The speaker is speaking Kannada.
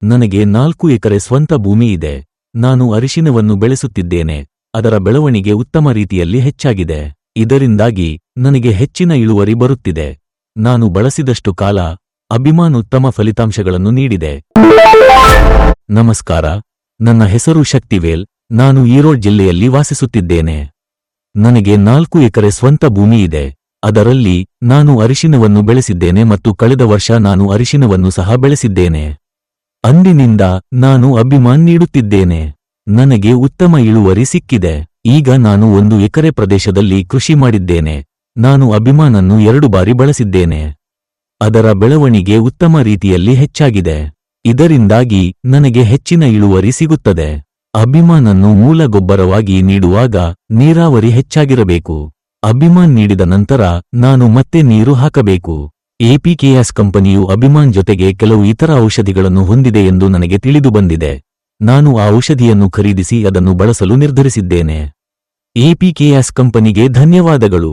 ನನಗೆ 4 ಎಕರೆ ಸ್ವಂತ ಭೂಮಿ ಇದೆ. ನಾನು ಅರಿಶಿನವನ್ನು ಬೆಳೆಸುತ್ತಿದ್ದೇನೆ. ಅದರ ಬೆಳವಣಿಗೆ ಉತ್ತಮ ರೀತಿಯಲ್ಲಿ ಹೆಚ್ಚಾಗಿದೆ. ಇದರಿಂದಾಗಿ ನನಗೆ ಹೆಚ್ಚಿನ ಇಳುವರಿ ಬರುತ್ತಿದೆ. ನಾನು ಬಳಸಿದಷ್ಟು ಕಾಲ ಅಭಿಮಾನ್ ಉತ್ತಮ ಫಲಿತಾಂಶಗಳನ್ನು ನೀಡಿದೆ. ನಮಸ್ಕಾರ, ನನ್ನ ಹೆಸರು ಶಕ್ತಿವೇಲ್. ನಾನು ಈರೋಡ್ ಜಿಲ್ಲೆಯಲ್ಲಿ ವಾಸಿಸುತ್ತಿದ್ದೇನೆ. ನನಗೆ 4 ಎಕರೆ ಸ್ವಂತ ಭೂಮಿ ಇದೆ. ಅದರಲ್ಲಿ ನಾನು ಅರಿಶಿನವನ್ನು ಬೆಳೆಸಿದ್ದೇನೆ ಮತ್ತು ಕಳೆದ ವರ್ಷ ನಾನು ಅರಿಶಿನವನ್ನು ಸಹ ಬೆಳೆಸಿದ್ದೇನೆ. ಅಂದಿನಿಂದ ನಾನು ಅಭಿಮಾನ್ ನೀಡುತ್ತಿದ್ದೇನೆ. ನನಗೆ ಉತ್ತಮ ಇಳುವರಿ ಸಿಕ್ಕಿದೆ. ಈಗ ನಾನು 1 ಎಕರೆ ಪ್ರದೇಶದಲ್ಲಿ ಕೃಷಿ ಮಾಡಿದ್ದೇನೆ. ನಾನು ಅಭಿಮಾನನ್ನು 2 ಬಾರಿ ಬಳಸಿದ್ದೇನೆ. ಅದರ ಬೆಳವಣಿಗೆ ಉತ್ತಮ ರೀತಿಯಲ್ಲಿ ಹೆಚ್ಚಾಗಿದೆ. ಇದರಿಂದಾಗಿ ನನಗೆ ಹೆಚ್ಚಿನ ಇಳುವರಿ ಸಿಗುತ್ತದೆ. ಅಭಿಮಾನನ್ನು ಮೂಲ ಗೊಬ್ಬರವಾಗಿ ನೀಡುವಾಗ ನೀರಾವರಿ ಹೆಚ್ಚಾಗಿರಬೇಕು. ಅಭಿಮಾನ್ ನೀಡಿದ ನಂತರ ನಾನು ಮತ್ತೆ ನೀರು ಹಾಕಬೇಕು. ಎಪಿಕೆಎಸ್ ಕಂಪನಿಯು ಅಭಿಮಾನ್ ಜೊತೆಗೆ ಕೆಲವು ಇತರ ಔಷಧಿಗಳನ್ನು ಹೊಂದಿದೆ ಎಂದು ನನಗೆ ತಿಳಿದುಬಂದಿದೆ. ನಾನು ಆ ಔಷಧಿಯನ್ನು ಖರೀದಿಸಿ ಅದನ್ನು ಬಳಸಲು ನಿರ್ಧರಿಸಿದ್ದೇನೆ. ಎಪಿಕೆಎಸ್ ಕಂಪನಿಗೆ ಧನ್ಯವಾದಗಳು.